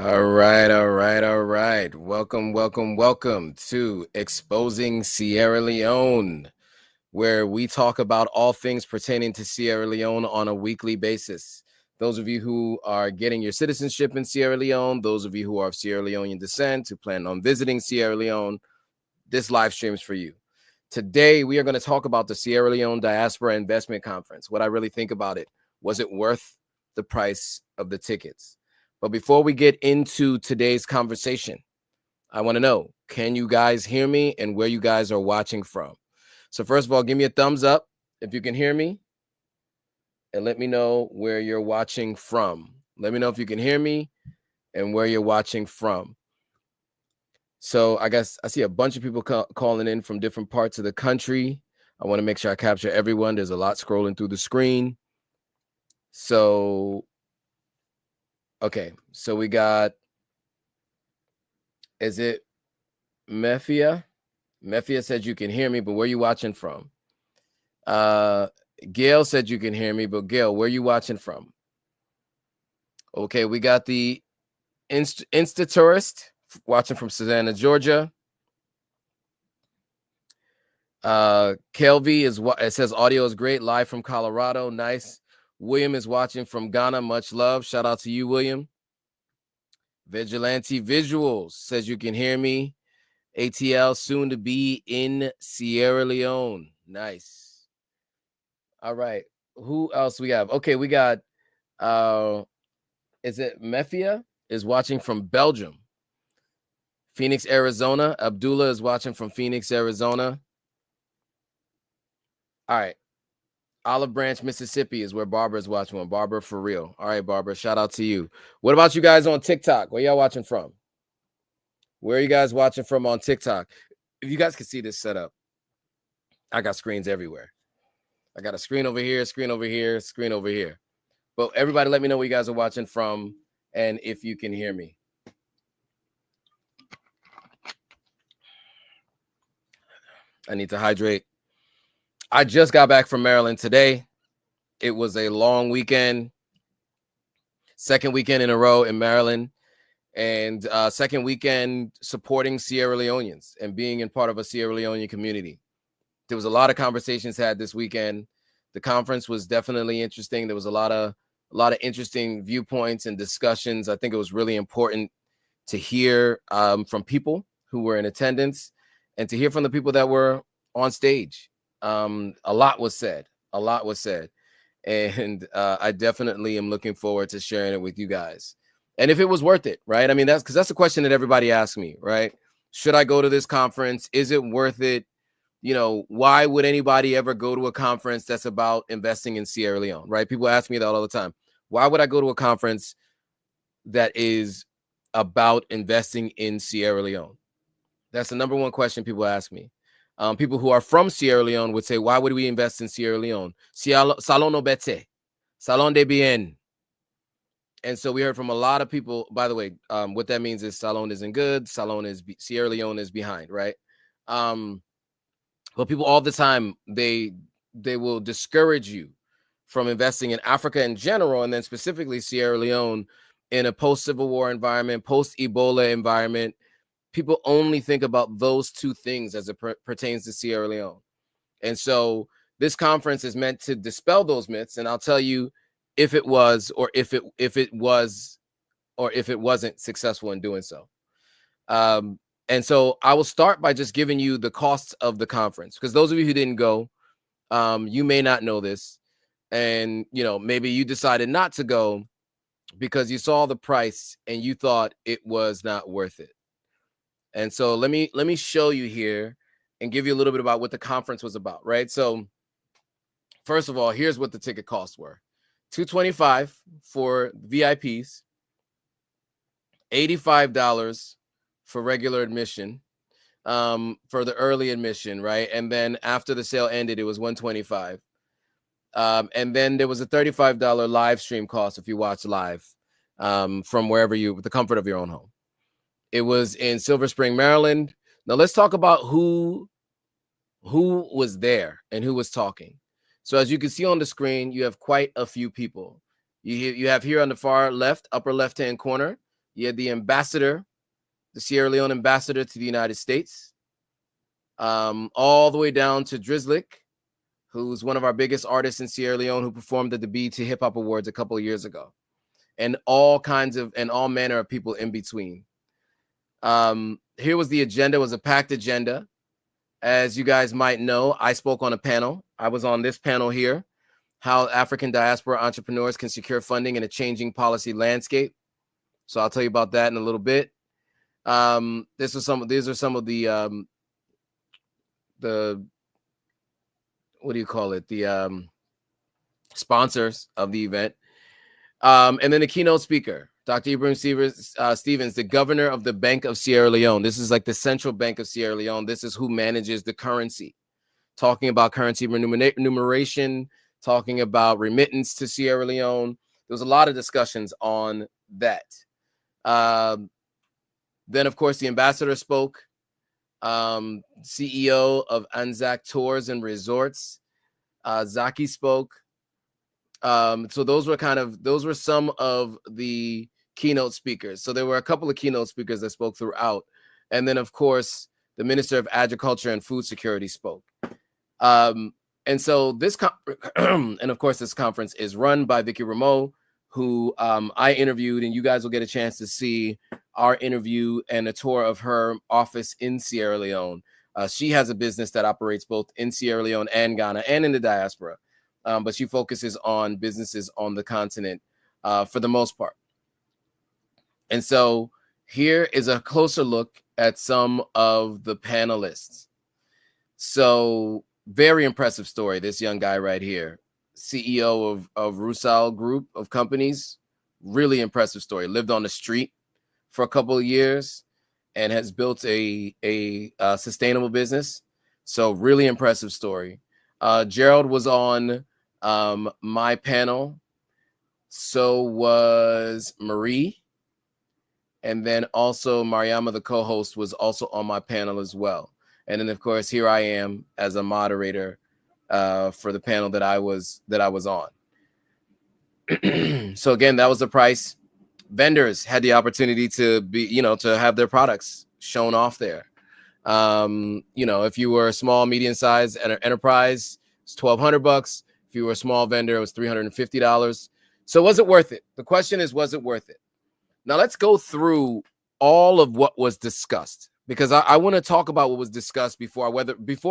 All right. Welcome to Exposing Sierra Leone, where we talk about all things pertaining to Sierra Leone on a weekly basis. Those of you who are getting your citizenship in Sierra Leone, those of you who are of Sierra Leonean descent, who plan on visiting Sierra Leone, this live stream is for you. Today, we are going to talk about the Sierra Leone Diaspora Investment Conference. What I really think about it. Was it worth the price of the tickets? But before we get into today's conversation, I want to know, can you guys hear me and where you guys are watching from? So first of all, give me a thumbs up if you can hear me and let me know where you're watching from. Let me know if you can hear me and where you're watching from. So I guess I see a bunch of people calling in from different parts of the country. I want to make sure I capture everyone. There's a lot scrolling through the screen. So, okay. So we got, is it Mefia? Mefia said you can hear me, but where are you watching from? Gail said you can hear me, but Gail, where are you watching from? Okay, we got the Insta Tourist watching from Savannah, Georgia. Kelvy is what it says. Audio is great, live from Colorado. Nice. William is watching from Ghana. Much love. Shout out to you, William. Vigilante Visuals says you can hear me. ATL soon to be in Sierra Leone. Nice. All right. Who else we have? Okay, we got is it Mefia is watching from Belgium. Phoenix, Arizona. Abdullah is watching from Phoenix, Arizona. All right. Olive Branch, Mississippi is where Barbara is watching from. Barbara, for real. All right, Barbara, shout out to you. What about you guys on TikTok? Where y'all watching from? Where are you guys watching from on TikTok? If you guys can see this setup, I got screens everywhere. I got a screen over here, screen over here, screen over here. But everybody let me know where you guys are watching from and if you can hear me. I need to hydrate. I just got back from Maryland today. It was a long weekend. Second weekend in a row in Maryland. And second weekend supporting Sierra Leoneans and being in part of a Sierra Leonean community. There was a lot of conversations had this weekend. The conference was definitely interesting. There was a lot of interesting viewpoints and discussions. I think it was really important to hear from people who were in attendance and to hear from the people that were on stage. A lot was said. And I definitely am looking forward to sharing it with you guys. And if it was worth it, right? I mean, that's the question that everybody asks me, right? Should I go to this conference? Is it worth it? You know, why would anybody ever go to a conference that's about investing in Sierra Leone, right? People ask me that all the time. Why would I go to a conference that is about investing in Sierra Leone? That's the number one question people ask me. People who are from Sierra Leone would say, why would we invest in Sierra Leone? Salon no bete, salon de bien. And so we heard from a lot of people. By the way, what that means is Salon isn't good. Sierra Leone is behind, right? But people all the time, they will discourage you from investing in Africa in general, and then specifically Sierra Leone in a post-Civil War environment, post-Ebola environment. People only think about those two things as it pertains to Sierra Leone. And so this conference is meant to dispel those myths. And I'll tell you if it was, or if it wasn't successful in doing so. And so I will start by just giving you the costs of the conference, because those of you who didn't go, you may not know this. And, you know, maybe you decided not to go because you saw the price and you thought it was not worth it. And so let me show you here and give you a little bit about what the conference was about, right? So first of all, here's what the ticket costs were. $225 for VIPs, $85 for regular admission, for the early admission, right? And then after the sale ended, it was $125. And then there was a $35 live stream cost if you watch live from wherever with the comfort of your own home. It was in Silver Spring, Maryland. Now let's talk about who was there and who was talking. So as you can see on the screen, you have quite a few people. You have here on the far left, upper left-hand corner, You had the ambassador, the Sierra Leone ambassador to the United States, all the way down to Drizzlick, who's one of our biggest artists in Sierra Leone, who performed at the BET Hip Hop Awards a couple of years ago, and all manner of people in between. Here was the agenda. It was a packed agenda. As you guys might know, I spoke on a panel. I was on this panel here, how African diaspora entrepreneurs can secure funding in a changing policy landscape. So I'll tell you about that in a little bit. These are some of the what do you call it? The sponsors of the event. And then the keynote speaker, Dr. Ibrahim Stevens, the governor of the Bank of Sierra Leone. This is like the central bank of Sierra Leone. This is who manages the currency, talking about currency remuneration, talking about remittance to Sierra Leone. There was a lot of discussions on that. Then, of course, the ambassador spoke, CEO of Anzac Tours and Resorts, Zaki spoke. So those were some of the keynote speakers. So there were a couple of keynote speakers that spoke throughout. And then, of course, the Minister of Agriculture and Food Security spoke. And so this conference is run by Vicky Rameau, who I interviewed, and you guys will get a chance to see our interview and a tour of her office in Sierra Leone. She has a business that operates both in Sierra Leone and Ghana and in the diaspora, but she focuses on businesses on the continent for the most part. And so here is a closer look at some of the panelists. So very impressive story. This young guy right here, CEO of Rusal Group of companies, really impressive story. Lived on the street for a couple of years and has built a sustainable business. So really impressive story. Gerald was on my panel. So was Marie. And then also Mariama, the co-host, was also on my panel as well. And then, of course, here I am as a moderator for the panel that I was on. So again, that was the price. Vendors had the opportunity to to have their products shown off there. If you were a small, medium-sized enterprise, it's $1,200. If you were a small vendor, it was $350. So was it worth it? The question is, was it worth it? Now let's go through all of what was discussed, because I want to talk about what was discussed before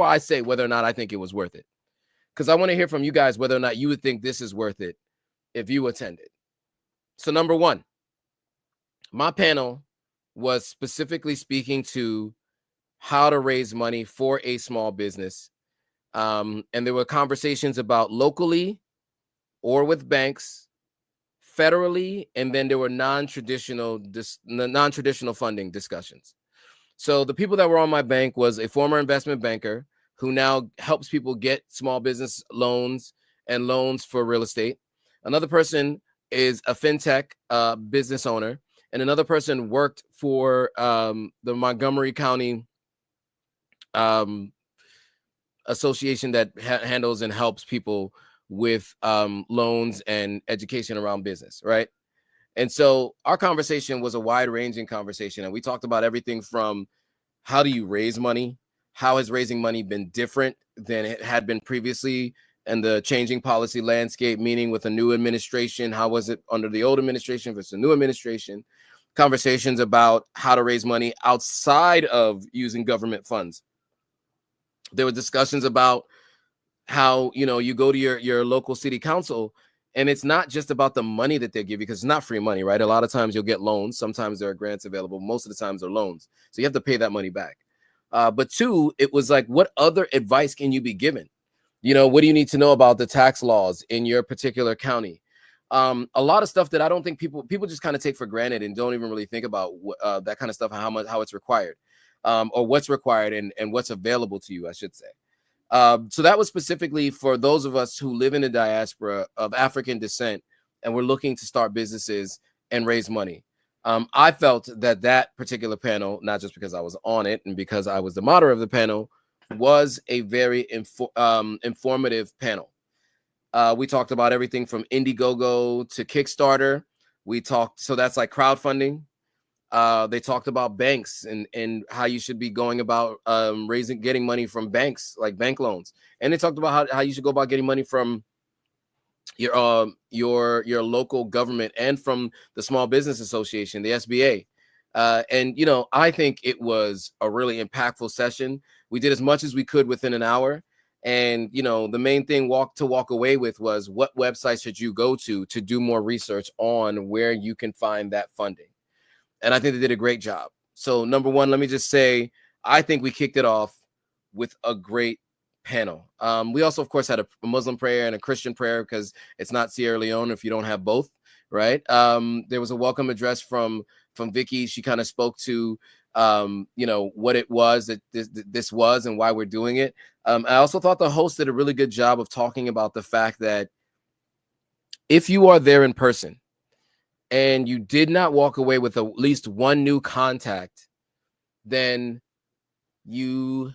I say whether or not I think it was worth it. Because I want to hear from you guys whether or not you would think this is worth it if you attended. So number one, my panel was specifically speaking to how to raise money for a small business. And there were conversations about locally or with banks, federally, and then there were non-traditional funding discussions. So the people that were on my bank was a former investment banker who now helps people get small business loans and loans for real estate. Another person is a fintech business owner, and another person worked for the Montgomery County association that handles and helps people with loans and education around business, right? And so our conversation was a wide-ranging conversation, and we talked about everything from how do you raise money, how has raising money been different than it had been previously, and the changing policy landscape, meaning with a new administration, how was it under the old administration versus the new administration, conversations about how to raise money outside of using government funds. There were discussions about how, you go to your local city council, and it's not just about the money that they give you, because it's not free money, right? A lot of times you'll get loans. Sometimes there are grants available. Most of the times they're loans. So you have to pay that money back. But two, it was like, what other advice can you be given? What do you need to know about the tax laws in your particular county? A lot of stuff that I don't think people just kind of take for granted and don't even really think about that kind of stuff, how it's required, or what's required and what's available to you, I should say. So that was specifically for those of us who live in the diaspora of African descent and we're looking to start businesses and raise money. I felt that particular panel, not just because I was on it and because I was the moderator of the panel, was a very informative panel. We talked about everything from Indiegogo to Kickstarter. So that's like crowdfunding. They talked about banks and how you should be going about getting money from banks, like bank loans. And they talked about how you should go about getting money from your local government and from the Small Business Association, the SBA. And I think it was a really impactful session. We did as much as we could within an hour. And the main thing to walk away with was, what website should you go to do more research on where you can find that funding. And I think they did a great job. So number one, let me just say, I think we kicked it off with a great panel. We also, of course, had a Muslim prayer and a Christian prayer, because it's not Sierra Leone if you don't have both, right? There was a welcome address from Vicky. She kind of spoke to what it was that this was and why we're doing it. I also thought the host did a really good job of talking about the fact that if you are there in person and you did not walk away with at least one new contact, then you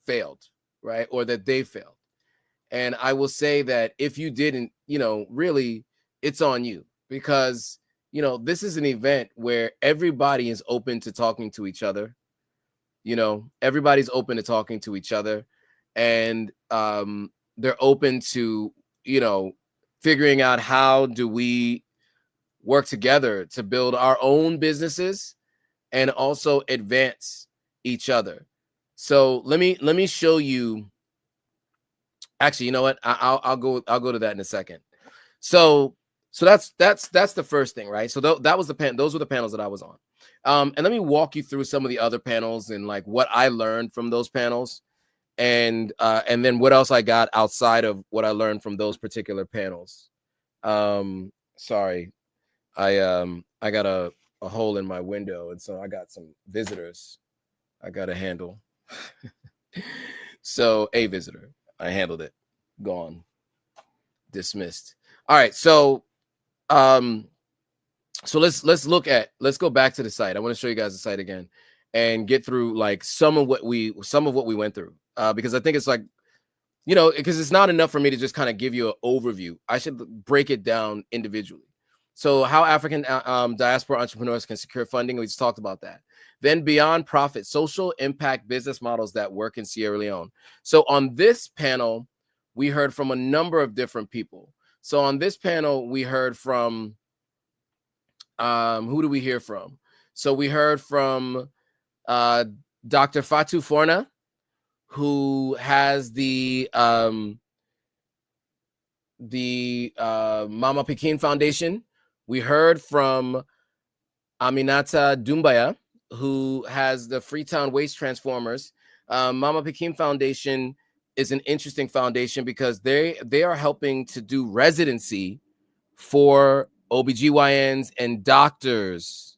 failed, right? Or that they failed. And I will say that if you didn't, really, it's on you, because, this is an event where everybody is open to talking to each other. Everybody's open to talking to each other, and they're open to, figuring out how do we work together to build our own businesses and also advance each other. So let me show you. Actually, you know what? I'll go to that in a second. So that's the first thing, right? So that was those were the panels that I was on. And let me walk you through some of the other panels and like what I learned from those panels, and then what else I got outside of what I learned from those particular panels. Sorry, I got a hole in my window, and so I got some visitors I got to handle. So a visitor, I handled it. Gone. Dismissed. All right. So let's go back to the site. I want to show you guys the site again and get through like some of what we went through, because I think it's like, because it's not enough for me to just kind of give you an overview. I should break it down individually. So how African diaspora entrepreneurs can secure funding. We just talked about that. Then beyond profit, social impact business models that work in Sierra Leone. So on this panel, we heard from a number of different people. So on this panel, we heard from, who do we hear from? So we heard from Dr. Fatou Forna, who has the Mama Pekin Foundation. We heard from Aminata Doumbaya, who has the Freetown Waste Transformers. Mama Pekin Foundation is an interesting foundation because they are helping to do residency for OBGYNs and doctors,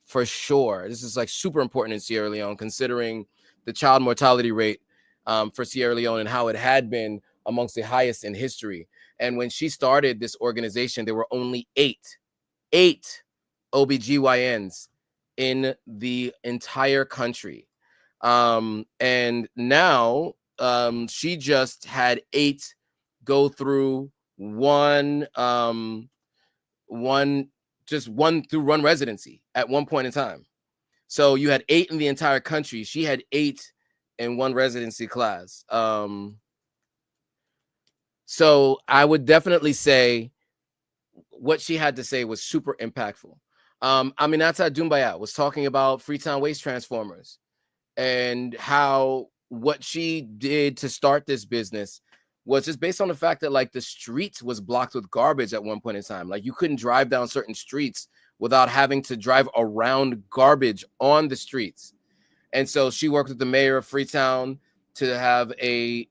for sure. This is like super important in Sierra Leone, considering the child mortality rate for Sierra Leone and how it had been amongst the highest in history. And when she started this organization, there were only eight OBGYNs in the entire country. And now she just had 8 go through one residency at one point in time. So you had 8 in the entire country. She had 8 in one residency class. So I would definitely say what she had to say was super impactful. Aminata Doumbaya was talking about Freetown Waste Transformers and how what she did to start this business was just based on the fact that like the streets was blocked with garbage at one point in time. Like you couldn't drive down certain streets without having to drive around garbage on the streets. And so she worked with the mayor of Freetown to have a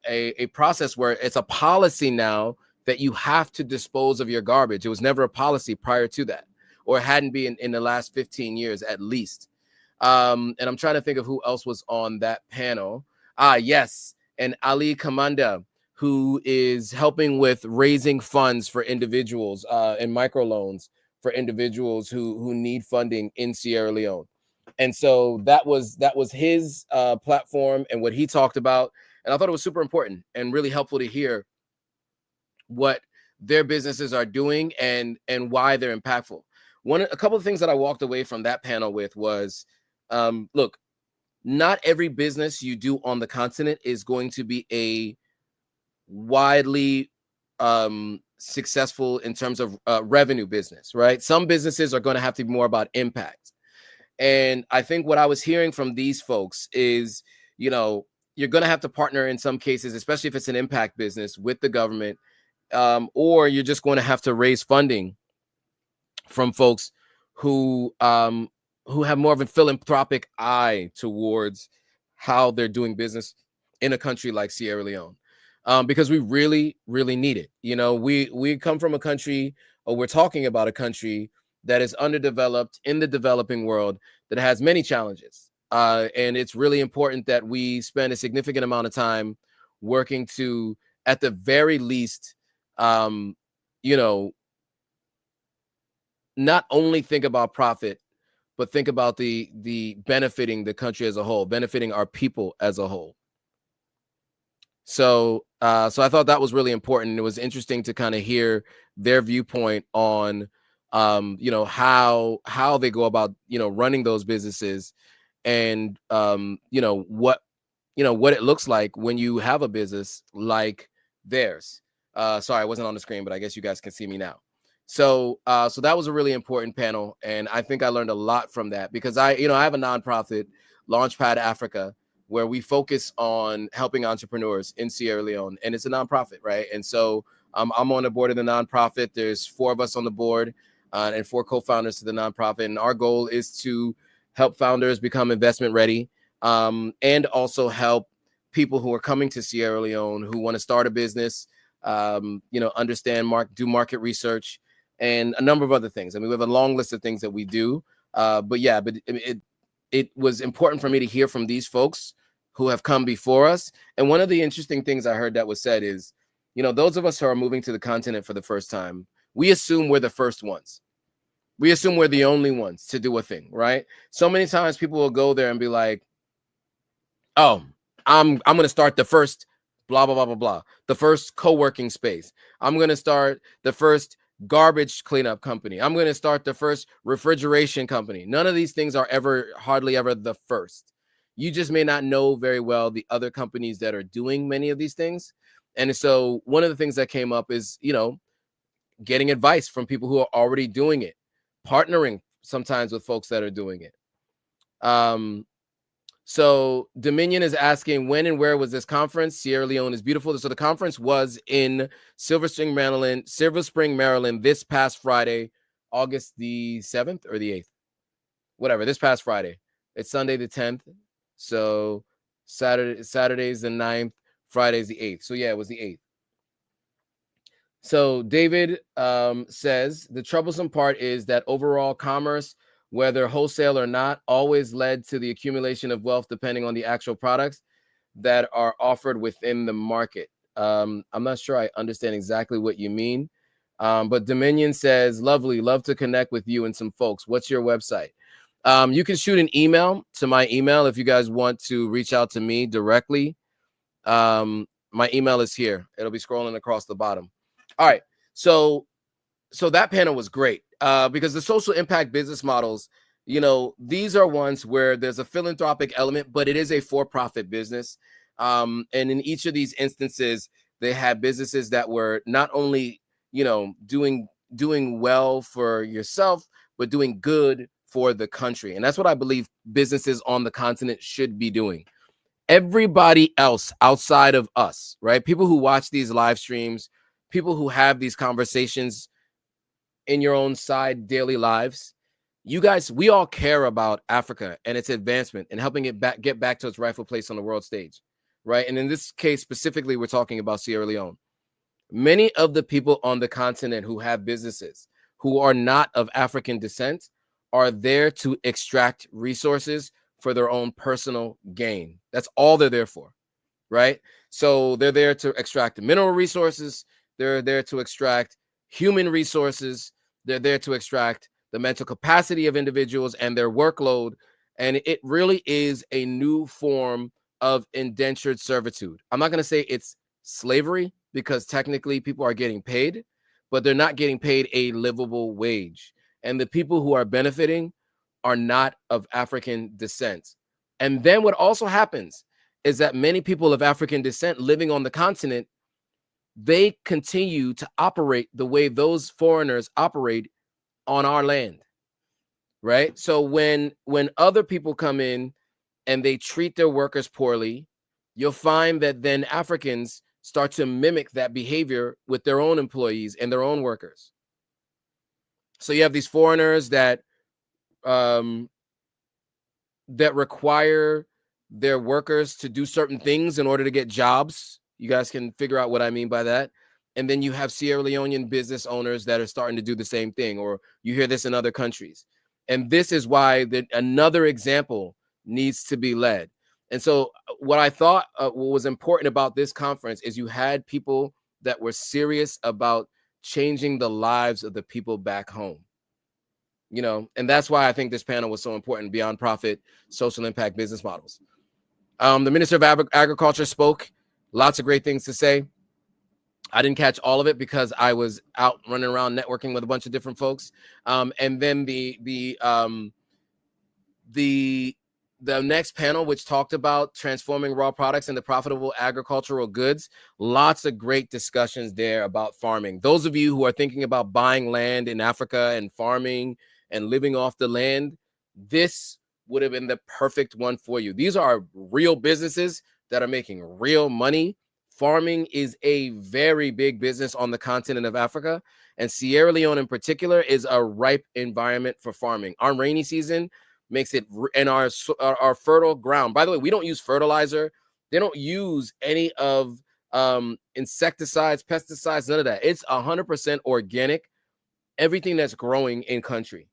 process where it's a policy now that you have to dispose of your garbage. It was never a policy prior to that, or hadn't been in the last 15 years at least. And I'm trying to think of who else was on that panel. Yes, and Ali Kamanda, who is helping with raising funds for individuals and microloans for individuals who need funding in Sierra Leone. And so that was his platform and what he talked about. And I thought it was super important and really helpful to hear what their businesses are doing and why they're impactful. a couple of things that I walked away from that panel with was, look, not every business you do on the continent is going to be a widely successful in terms of revenue business, right? Some businesses are going to have to be more about impact. And I think what I was hearing from these folks is, you're going to have to partner in some cases, especially if it's an impact business, with the government, or you're just going to have to raise funding from folks who have more of a philanthropic eye towards how they're doing business in a country like Sierra Leone, because we really, really need it. We come from a country, or we're talking about a country that is underdeveloped in the developing world, that has many challenges. And it's really important that we spend a significant amount of time working to, at the very least, not only think about profit, but think about the benefiting the country as a whole, benefiting our people as a whole. So I thought that was really important. It was interesting to kind of hear their viewpoint on how they go about running those businesses, and what it looks like when you have a business like theirs. Sorry, I wasn't on the screen, but I guess you guys can see me now. So that was a really important panel, and I think I learned a lot from that, because I have a nonprofit, Launchpad Africa, where we focus on helping entrepreneurs in Sierra Leone, and it's a nonprofit, right? And so I'm on the board of the nonprofit. There's 4 of us on the board, and 4 co-founders to the nonprofit, and our goal is to help founders become investment ready, and also help people who are coming to Sierra Leone who want to start a business, understand do market research, and a number of other things. I mean, we have a long list of things that we do, but it was important for me to hear from these folks who have come before us. And one of the interesting things I heard that was said is, those of us who are moving to the continent for the first time, we assume we're the first ones. We assume we're the only ones to do a thing, right? So many times people will go there and be like, oh, I'm going to start the first blah, blah, blah, blah, blah, the first co-working space. I'm going to start the first garbage cleanup company. I'm going to start the first refrigeration company. None of these things are hardly ever the first. You just may not know very well the other companies that are doing many of these things. And so one of the things that came up is, getting advice from people who are already doing it, partnering sometimes with folks that are doing it. So Dominion is asking, when and where was this conference? Sierra Leone is beautiful. So the conference was in Silver Spring, Maryland, this past Friday, August the 7th or the 8th, whatever, this past Friday. It's Sunday the 10th. So Saturday's the 9th, Friday's the 8th. So yeah, it was the 8th. So David says, the troublesome part is that overall commerce, whether wholesale or not, always led to the accumulation of wealth depending on the actual products that are offered within the market. I'm not sure I understand exactly what you mean, but Dominion says, lovely, love to connect with you and some folks. What's your website? You can shoot an email to my email if you guys want to reach out to me directly. My email is here. It'll be scrolling across the bottom. All right, so that panel was great, because the social impact business models, these are ones where there's a philanthropic element, but it is a for-profit business. And in each of these instances, they had businesses that were not only, doing well for yourself, but doing good for the country. And that's what I believe businesses on the continent should be doing. Everybody else outside of us, right? People who watch these live streams, people who have these conversations in your own side daily lives, you guys, we all care about Africa and its advancement and helping it get back to its rightful place on the world stage, right? And in this case specifically, we're talking about Sierra Leone. Many of the people on the continent who have businesses who are not of African descent are there to extract resources for their own personal gain. That's all they're there for, right? So they're there to extract mineral resources. They're there to extract human resources. They're there to extract the mental capacity of individuals and their workload. And it really is a new form of indentured servitude. I'm not going to say it's slavery, because technically people are getting paid, but they're not getting paid a livable wage. and the people who are benefiting are not of African descent. And then what also happens is that many people of African descent living on the continent, they continue to operate the way those foreigners operate on our land, right? So when other people come in and they treat their workers poorly, you'll find that then Africans start to mimic that behavior with their own employees and their own workers. So you have these foreigners that that require their workers to do certain things in order to get jobs. You guys can figure out what I mean by that. And then you have Sierra Leonean business owners that are starting to do the same thing, or you hear this in other countries. And this is why another example needs to be led. And so what I thought what was important about this conference is you had people that were serious about changing the lives of the people back home. You know, and that's why I think this panel was so important, beyond profit, social impact business models. The Minister of Agriculture spoke, lots of great things to say. I didn't catch all of it because I was out running around networking with a bunch of different folks. And then the next panel, which talked about transforming raw products into profitable agricultural goods, lots of great discussions there about farming. Those of you who are thinking about buying land in Africa and farming and living off the land, this would have been the perfect one for you. These are real businesses that are making real money. Farming is a very big business on the continent of Africa, and Sierra Leone in particular is a ripe environment for farming. Our rainy season makes it, and our fertile ground. By the way, we don't use fertilizer. They don't use any of insecticides, pesticides, none of that. It's 100% organic, everything that's growing in country,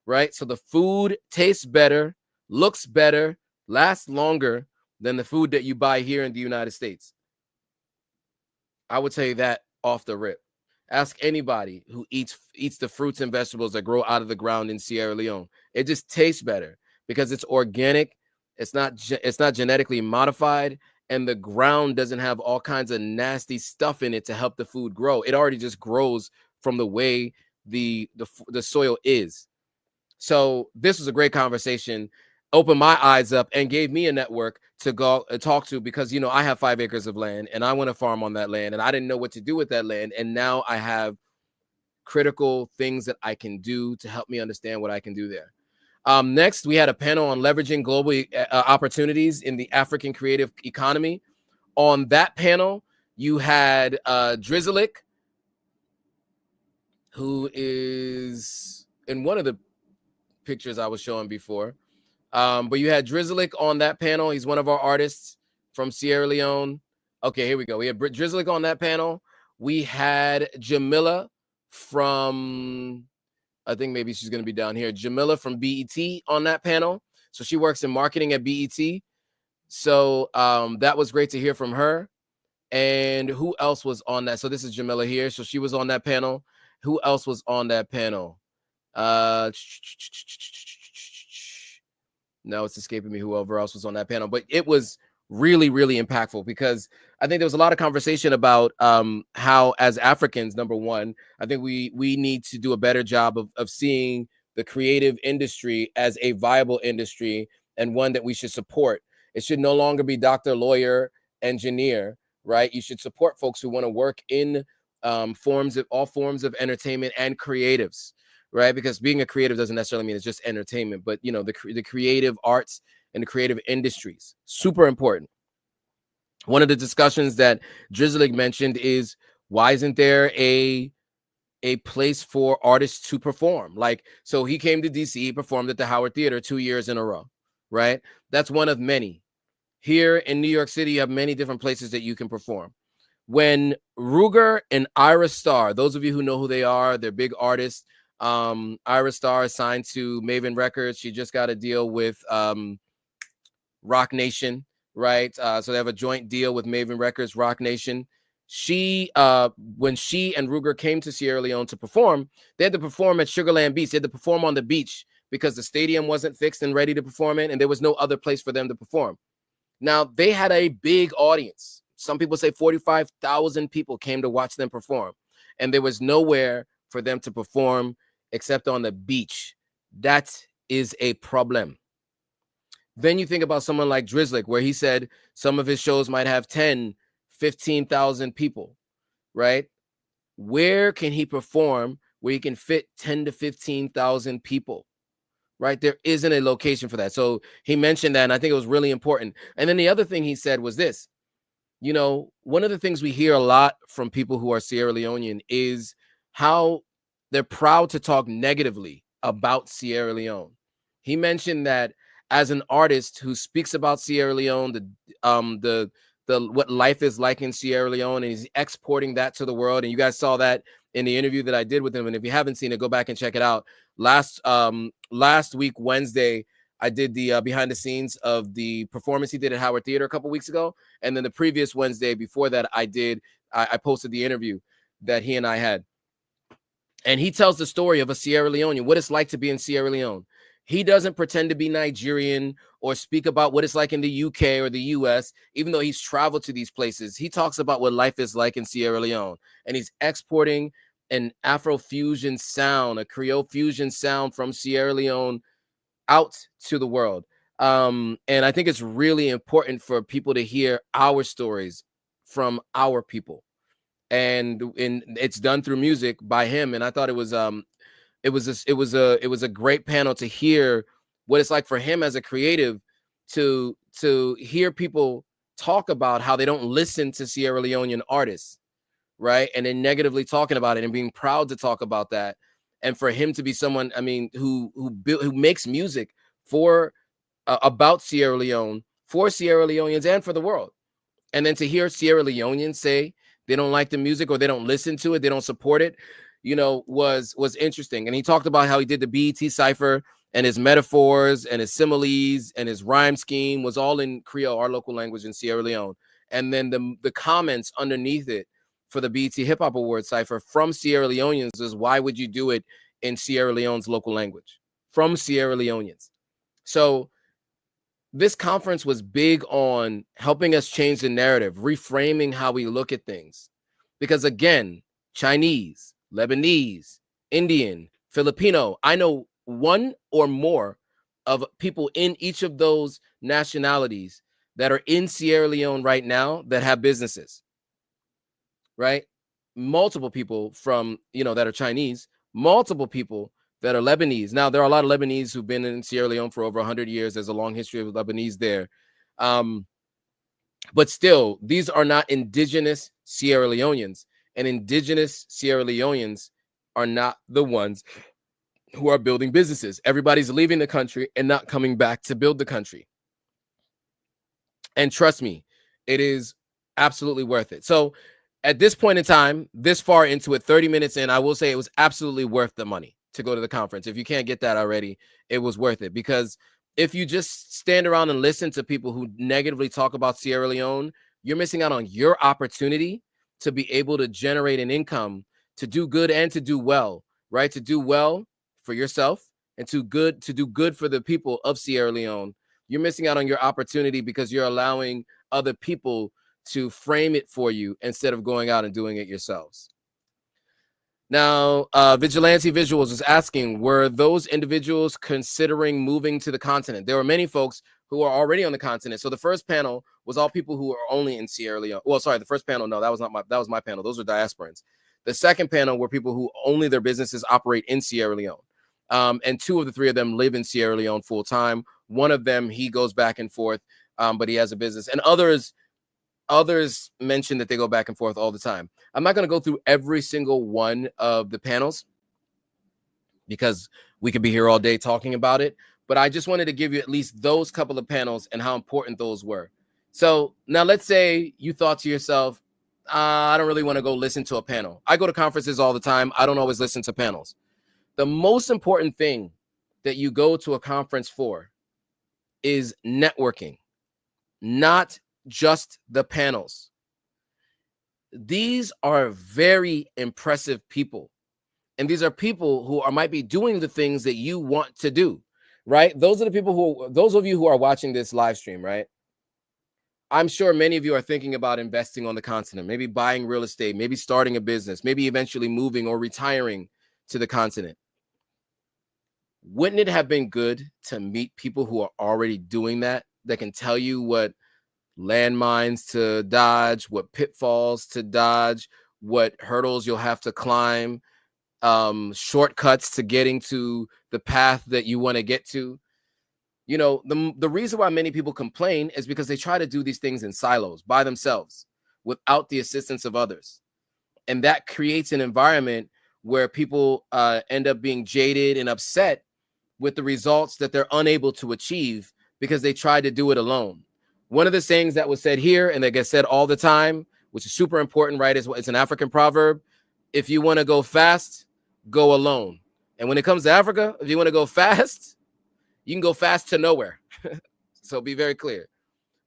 right? So the food tastes better, looks better, lasts longer than the food that you buy here in the United States. I would tell you that off the rip. Ask anybody who eats the fruits and vegetables that grow out of the ground in Sierra Leone. It just tastes better because it's organic. It's not genetically modified, and the ground doesn't have all kinds of nasty stuff in it to help the food grow. It already just grows from the way the soil is. So this was a great conversation, opened my eyes up and gave me a network to go talk to, because, you know, I have 5 acres of land and I want to farm on that land and I didn't know what to do with that land. And now I have critical things that I can do to help me understand what I can do there. Next, we had a panel on leveraging global opportunities in the African creative economy. On that panel, you had Drizzlick, who is in one of the pictures I was showing before. But you had Drizzlick on that panel. He's one of our artists from Sierra Leone. Okay, here we go. We had Drizzlick on that panel. We had Jamila from, I think maybe she's going to be down here. Jamila from BET on that panel. So she works in marketing at BET. So that was great to hear from her. And who else was on that? So this is Jamila here. So she was on that panel. Who else was on that panel? No, it's escaping me whoever else was on that panel, but it was really, really impactful because I think there was a lot of conversation about how, as Africans, number one, I think we need to do a better job of seeing the creative industry as a viable industry and one that we should support. It should no longer be doctor, lawyer, engineer, right? You should support folks who want to work in all forms of entertainment and creatives, right? Because being a creative doesn't necessarily mean it's just entertainment, but, you know, the creative arts and the creative industries, super important. One of the discussions that Drizzlick mentioned is, why isn't there a place for artists to perform? Like, so he came to DC, he performed at the Howard Theater 2 years in a row, right? That's one of many. Here in New York City, you have many different places that you can perform. When Ruger and Ira Starr, those of you who know who they are, they're big artists. Ira Starr is signed to Maven Records. She just got a deal with Rock Nation, right? So they have a joint deal with Maven Records, Rock Nation. When she and Ruger came to Sierra Leone to perform, they had to perform at Sugarland Beach. They had to perform on the beach because the stadium wasn't fixed and ready to perform in, and there was no other place for them to perform. Now, they had a big audience. Some people say 45,000 people came to watch them perform, and there was nowhere for them to perform except on the beach. That is a problem. Then you think about someone like Drizzlick, where he said some of his shows might have 10, 15,000 people, right? Where can he perform where he can fit 10 to 15,000 people, right? There isn't a location for that. So he mentioned that, and I think it was really important. And then the other thing he said was this, you know, one of the things we hear a lot from people who are Sierra Leonean is how they're proud to talk negatively about Sierra Leone. He mentioned that as an artist who speaks about Sierra Leone, the what life is like in Sierra Leone, and he's exporting that to the world. And you guys saw that in the interview that I did with him. And if you haven't seen it, go back and check it out. Last week, Wednesday, I did the behind the scenes of the performance he did at Howard Theater a couple weeks ago. And then the previous Wednesday before that, I posted the interview that he and I had. And he tells the story of a Sierra Leonean, what it's like to be in Sierra Leone. He doesn't pretend to be Nigerian or speak about what it's like in the UK or the US, even though he's traveled to these places. He talks about what life is like in Sierra Leone, and he's exporting an Afro-fusion sound, a Creole fusion sound from Sierra Leone out to the world. And I think it's really important for people to hear our stories from our people. And it's done through music by him. And I thought it was a great panel to hear what it's like for him as a creative to hear people talk about how they don't listen to Sierra Leonean artists, right? And then negatively talking about it and being proud to talk about that. And for him to be someone, I mean, who makes music for about Sierra Leone, for Sierra Leoneans and for the world. And then to hear Sierra Leoneans say they don't like the music or they don't listen to it, they don't support it, you know, was interesting. And he talked about how he did the BET cipher and his metaphors and his similes and his rhyme scheme was all in Creole, our local language in Sierra Leone. And then the comments underneath it for the BET Hip Hop Award cipher from Sierra Leoneans is, why would you do it in Sierra Leone's local language? From Sierra Leoneans. So this conference was big on helping us change the narrative, reframing how we look at things. Because again, Chinese, Lebanese, Indian, Filipino, I know one or more of people in each of those nationalities that are in Sierra Leone right now that have businesses, right? Multiple people from, that are Chinese, multiple people that are Lebanese. Now, there are a lot of Lebanese who've been in Sierra Leone for over 100 years. There's a long history of Lebanese there. But still, these are not indigenous Sierra Leoneans. And indigenous Sierra Leoneans are not the ones who are building businesses. Everybody's leaving the country and not coming back to build the country. And trust me, it is absolutely worth it. So at this point in time, this far into it, 30 minutes in, I will say it was absolutely worth the money to go to the conference. If you can't get that already, it was worth it. Because if you just stand around and listen to people who negatively talk about Sierra Leone, you're missing out on your opportunity to be able to generate an income, to do good and to do well, right? To do well for yourself and to do good for the people of Sierra Leone. You're missing out on your opportunity because you're allowing other people to frame it for you instead of going out and doing it yourselves. Now, Vigilante Visuals is asking, were those individuals considering moving to the continent? There were many folks who are already on the continent. So the first panel was all people who are only in Sierra Leone. Well, sorry, the first panel, no, that was my panel. Those were diasporans. The second panel were people who only their businesses operate in Sierra Leone. And two of the three of them live in Sierra Leone full time. One of them, he goes back and forth, but he has a business. And others mention that they go back and forth all the time. I'm not going to go through every single one of the panels because we could be here all day talking about it, but I just wanted to give you at least those couple of panels and how important those were. So now let's say you thought to yourself, I don't really want to go listen to a panel. I go to conferences all the time. I don't always listen to panels. The most important thing that you go to a conference for is networking, not just the panels. These are very impressive people. And these are people who might be doing the things that you want to do, right? Those are the people those of you who are watching this live stream, right? I'm sure many of you are thinking about investing on the continent, maybe buying real estate, maybe starting a business, maybe eventually moving or retiring to the continent. Wouldn't it have been good to meet people who are already doing that can tell you what landmines to dodge, what pitfalls to dodge, what hurdles you'll have to climb, shortcuts to getting to the path that you want to get to? You know, the reason why many people complain is because they try to do these things in silos by themselves without the assistance of others. And that creates an environment where people end up being jaded and upset with the results that they're unable to achieve because they tried to do it alone. One of the sayings that was said here and that gets said all the time, which is super important, right? It's an African proverb. If you want to go fast, go alone. And when it comes to Africa, if you want to go fast, you can go fast to nowhere. So be very clear.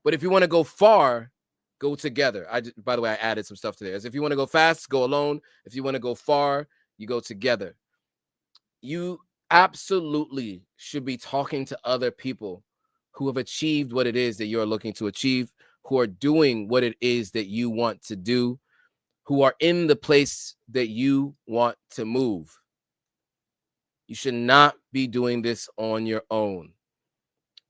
But if you want to go far, go together. By the way, I added some stuff to there. If you want to go fast, go alone. If you want to go far, you go together. You absolutely should be talking to other people who have achieved what it is that you're looking to achieve, who are doing what it is that you want to do, who are in the place that you want to move. You should not be doing this on your own.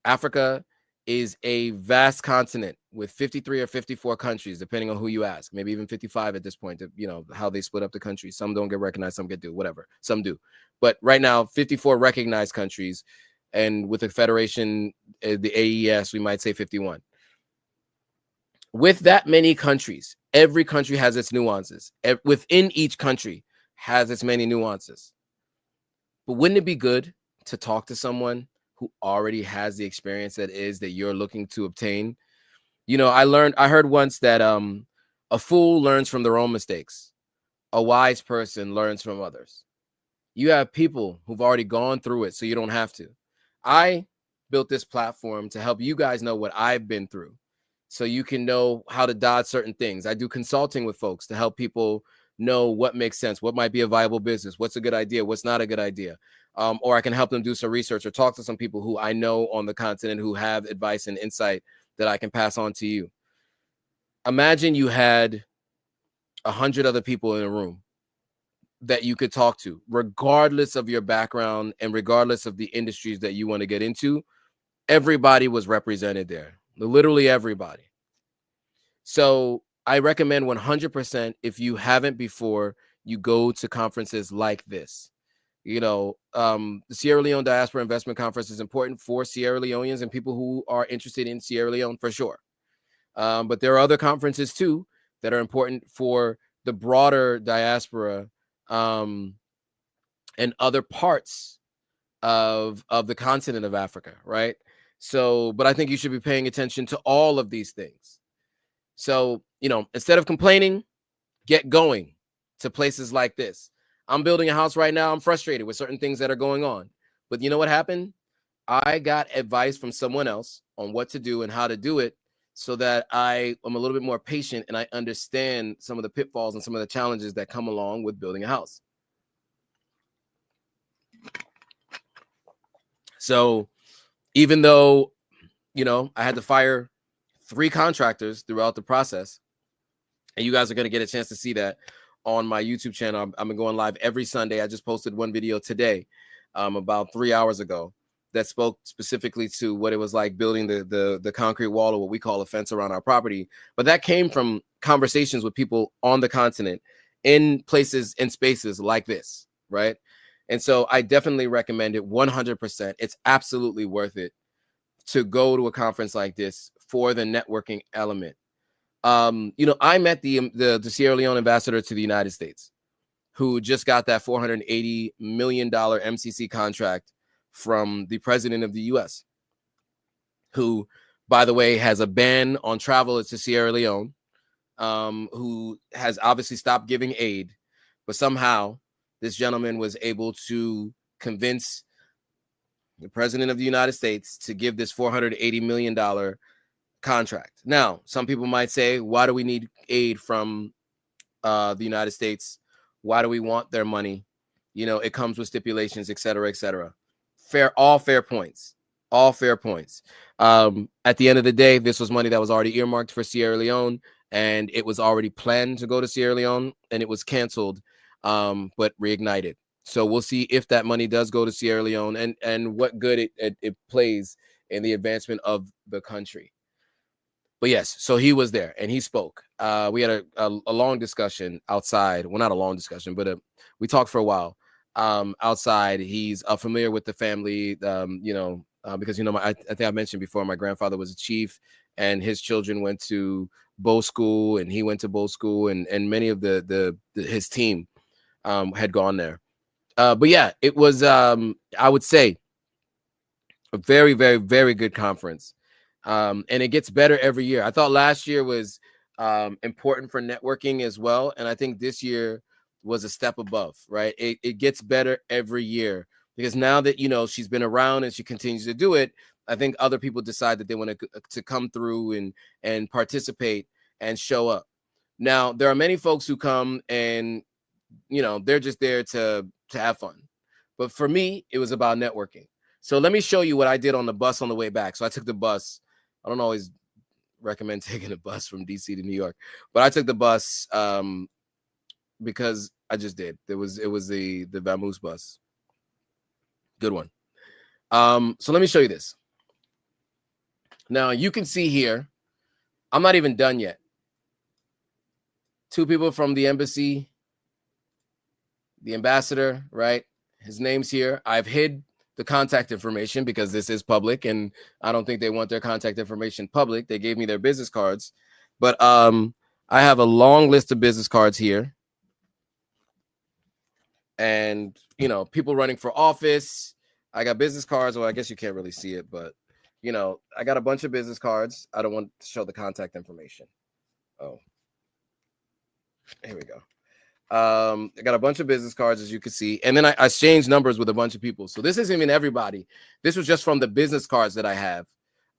Africa is a vast continent with 53 or 54 countries, depending on who you ask, maybe even 55 at this point, you know, how they split up the countries. Some don't get recognized, some get do, whatever, some do. But right now, 54 recognized countries, and with the federation, the AES, we might say 51. With that many countries, every country has its nuances. Within each country has its many nuances. But wouldn't it be good to talk to someone who already has the experience that you're looking to obtain? You know, I heard once that a fool learns from their own mistakes. A wise person learns from others. You have people who've already gone through it, so you don't have to. I built this platform to help you guys know what I've been through, so you can know how to dodge certain things. I do consulting with folks to help people know what makes sense, what might be a viable business, what's a good idea, what's not a good idea. Or I can help them do some research or talk to some people who I know on the continent who have advice and insight that I can pass on to you. Imagine you had 100 other people in a room that you could talk to, regardless of your background and regardless of the industries that you want to get into. Everybody was represented there, literally everybody. So I recommend 100%, if you haven't before, you go to conferences like this. You know, the Sierra Leone Diaspora Investment Conference is important for Sierra Leoneans and people who are interested in Sierra Leone for sure. But there are other conferences too that are important for the broader diaspora and other parts of the continent of Africa, right? So, but I think you should be paying attention to all of these things. So, you know, instead of complaining, get going to places like this. I'm building a house right now. I'm frustrated with certain things that are going on. But you know what happened? I got advice from someone else on what to do and how to do it, so that I am a little bit more patient and I understand some of the pitfalls and some of the challenges that come along with building a house. So even though, you know, I had to fire 3 contractors throughout the process, and you guys are going to get a chance to see that on my YouTube channel. I'm going live every Sunday. I just posted one video today, about 3 hours ago, that spoke specifically to what it was like building the concrete wall, or what we call a fence, around our property. But that came from conversations with people on the continent, in places, in spaces like this, right? And so I definitely recommend it 100%. It's absolutely worth it to go to a conference like this for the networking element. You know, I met the Sierra Leone ambassador to the United States, who just got that $480 million MCC contract from the president of the US, who, by the way, has a ban on travel to Sierra Leone, who has obviously stopped giving aid, but somehow this gentleman was able to convince the president of the United States to give this $480 million contract. Now, some people might say, why do we need aid from the United States? Why do we want their money? You know, it comes with stipulations, et cetera, et cetera. All fair points. All fair points. At the end of the day, this was money that was already earmarked for Sierra Leone, and it was already planned to go to Sierra Leone, and it was canceled, but reignited. So we'll see if that money does go to Sierra Leone and what good it plays in the advancement of the country. But yes, so he was there and he spoke. We had a long discussion outside. Well, not a long discussion, but we talked for a while outside. He's familiar with the family, because, I think I mentioned before, my grandfather was a chief and his children went to Bow School and he went to Bow School and many of his team had gone there. But yeah, it was, I would say, a very, very, very good conference. And it gets better every year. I thought last year was important for networking as well. And I think this year was a step above, right? It gets better every year because now that, she's been around and she continues to do it, I think other people decide that they want to come through and participate and show up. Now, there are many folks who come and, they're just there to have fun. But for me, it was about networking. So let me show you what I did on the bus on the way back. So I took the bus. I don't always recommend taking a bus from DC to New York, but I took the bus because I just did. It was the Vamoose bus. Good one. So let me show you this. Now you can see here, I'm not even done yet. 2 people from the embassy, the ambassador, right? His name's here. I've hid the contact information because this is public and I don't think they want their contact information public. They gave me their business cards, but I have a long list of business cards here and, people running for office. I got business cards. Well, I guess you can't really see it, but I got a bunch of business cards. I don't want to show the contact information. Oh, here we go. I got a bunch of business cards, as you can see, and then I exchanged numbers with a bunch of people. So this isn't even everybody. This was just from the business cards that I have.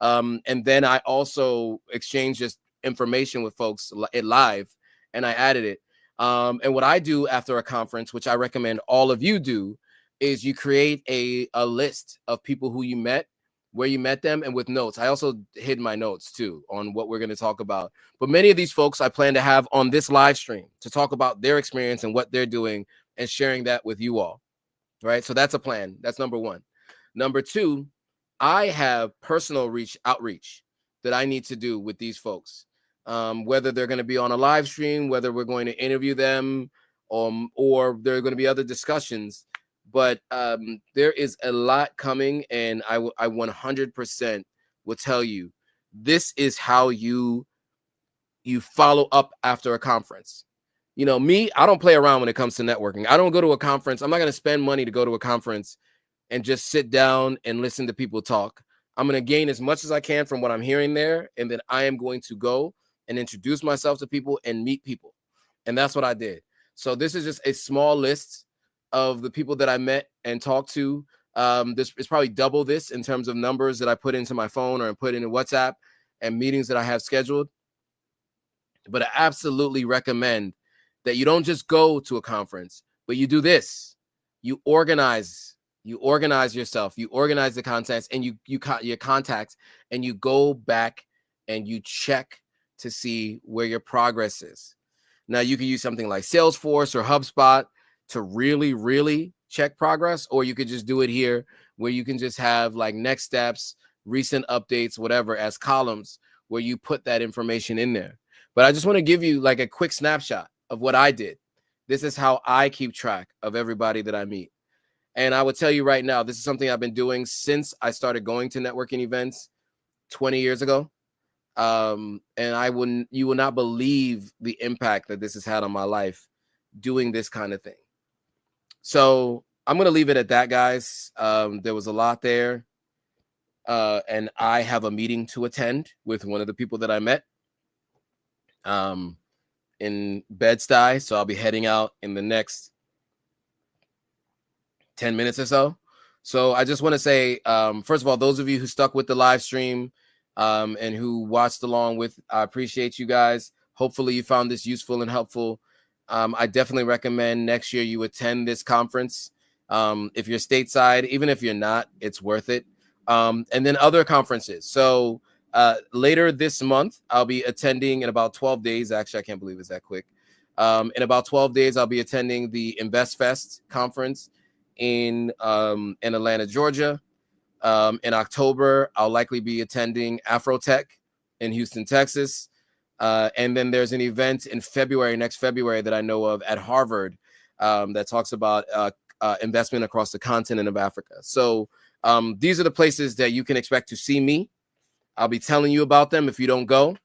And then I also exchanged just information with folks live, and I added it. And what I do after a conference, which I recommend all of you do, is you create a list of people who you met, where you met them, and with notes. I also hid my notes too on what we're going to talk about. But many of these folks I plan to have on this live stream to talk about their experience and what they're doing and sharing that with you all. Right. So that's a plan. That's number 1. Number 2, I have personal outreach that I need to do with these folks, whether they're going to be on a live stream, whether we're going to interview them, or there are going to be other discussions. But there is a lot coming, and I 100% will tell you, this is how you follow up after a conference. Me, I don't play around when it comes to networking. I don't go to a conference. I'm not going to spend money to go to a conference and just sit down and listen to people talk. I'm going to gain as much as I can from what I'm hearing there, and then I am going to go and introduce myself to people and meet people. And that's what I did. So this is just a small list of the people that I met and talked to. This is probably double this in terms of numbers that I put into my phone or put into WhatsApp and meetings that I have scheduled. But I absolutely recommend that you don't just go to a conference, but you do this. You organize yourself, you organize the contacts and your contacts, and you go back and you check to see where your progress is. Now you can use something like Salesforce or HubSpot to really, really check progress, or you could just do it here where you can just have like next steps, recent updates, whatever, as columns where you put that information in there. But I just want to give you like a quick snapshot of what I did. This is how I keep track of everybody that I meet. And I would tell you right now, this is something I've been doing since I started going to networking events 20 years ago. And you will not believe the impact that this has had on my life doing this kind of thing. So I'm going to leave it at that, guys. There was a lot there. And I have a meeting to attend with one of the people that I met in Bed-Stuy. So I'll be heading out in the next 10 minutes or so. So I just want to say, first of all, those of you who stuck with the live stream and who watched along with, I appreciate you guys. Hopefully you found this useful and helpful. I definitely recommend next year you attend this conference. If you're stateside, even if you're not, it's worth it. And then other conferences. So later this month, I'll be attending in about 12 days. Actually, I can't believe it's that quick. In about 12 days, I'll be attending the InvestFest conference in Atlanta, Georgia. In October, I'll likely be attending Afrotech in Houston, Texas. And then there's an event in February, next February, that I know of at Harvard that talks about investment across the continent of Africa. So these are the places that you can expect to see me. I'll be telling you about them if you don't go.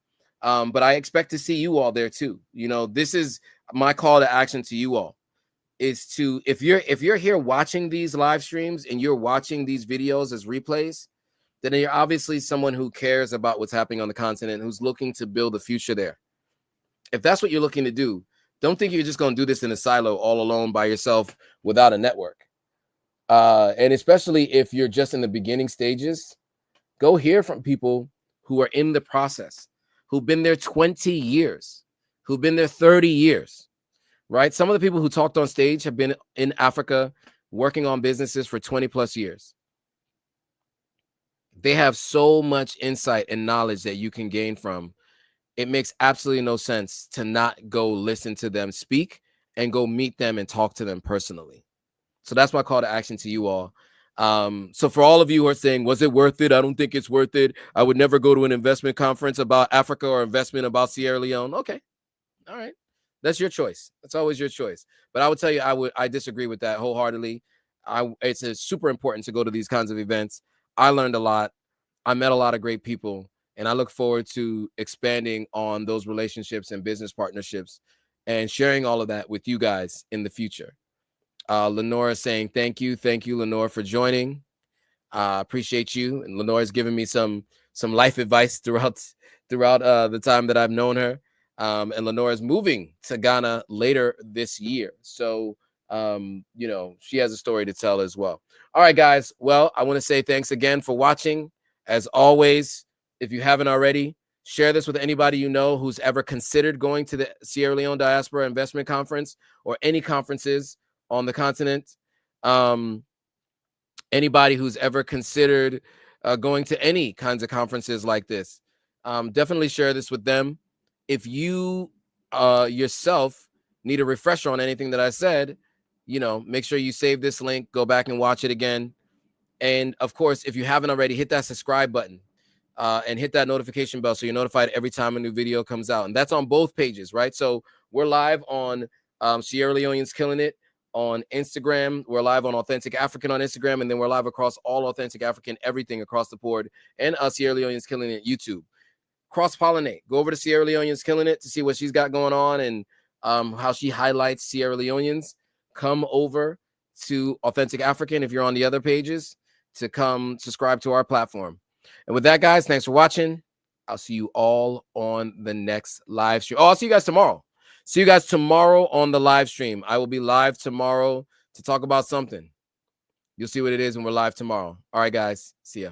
But I expect to see you all there too. You know, this is my call to action to you all, is to, if you're here watching these live streams and you're watching these videos as replays, then you're obviously someone who cares about what's happening on the continent, who's looking to build a future there. If that's what you're looking to do, don't think you're just going to do this in a silo all alone by yourself without a network. And especially if you're just in the beginning stages, go hear from people who are in the process, who've been there 20 years, who've been there 30 years, right? Some of the people who talked on stage have been in Africa working on businesses for 20 plus years. They have so much insight and knowledge that you can gain from. It makes absolutely no sense to not go listen to them speak and go meet them and talk to them personally. So that's my call to action to you all. So for all of you who are saying, was it worth it? I don't think it's worth it. I would never go to an investment conference about Africa or investment about Sierra Leone. Okay. All right. That's your choice. That's always your choice. But I would tell you, I disagree with that wholeheartedly. It's super important to go to these kinds of events. I learned a lot. I met a lot of great people, and I look forward to expanding on those relationships and business partnerships and sharing all of that with you guys in the future. Lenore is saying thank you, Lenore, for joining. Appreciate you. And Lenore has given me some life advice throughout the time that I've known her. And Lenore is moving to Ghana later this year, so you know, she has a story to tell as well. All right, guys. Well, I want to say thanks again for watching. As always, if you haven't already, share this with anybody you know who's ever considered going to the Sierra Leone Diaspora Investment Conference or any conferences on the continent. Anybody who's ever considered going to any kinds of conferences like this, definitely share this with them. If you yourself need a refresher on anything that I said, you know, make sure you save this link, go back and watch it again. And of course, if you haven't already, hit that subscribe button and hit that notification bell so you're notified every time a new video comes out. And that's on both pages, right? So we're live on Sierra Leoneans Killing It on Instagram. We're live on Authentic African on Instagram. And then we're live across all Authentic African, everything across the board. And Sierra Leoneans Killing It YouTube. Cross-pollinate. Go over to Sierra Leoneans Killing It to see what she's got going on and how she highlights Sierra Leoneans. Come over to Authentic African if you're on the other pages to come subscribe to our platform. And with that, guys, thanks for watching. I'll see you all on the next live stream. Oh, I'll see you guys tomorrow. See you guys tomorrow on the live stream. I will be live tomorrow to talk about something. You'll see what it is when we're live tomorrow. All right, guys. See ya.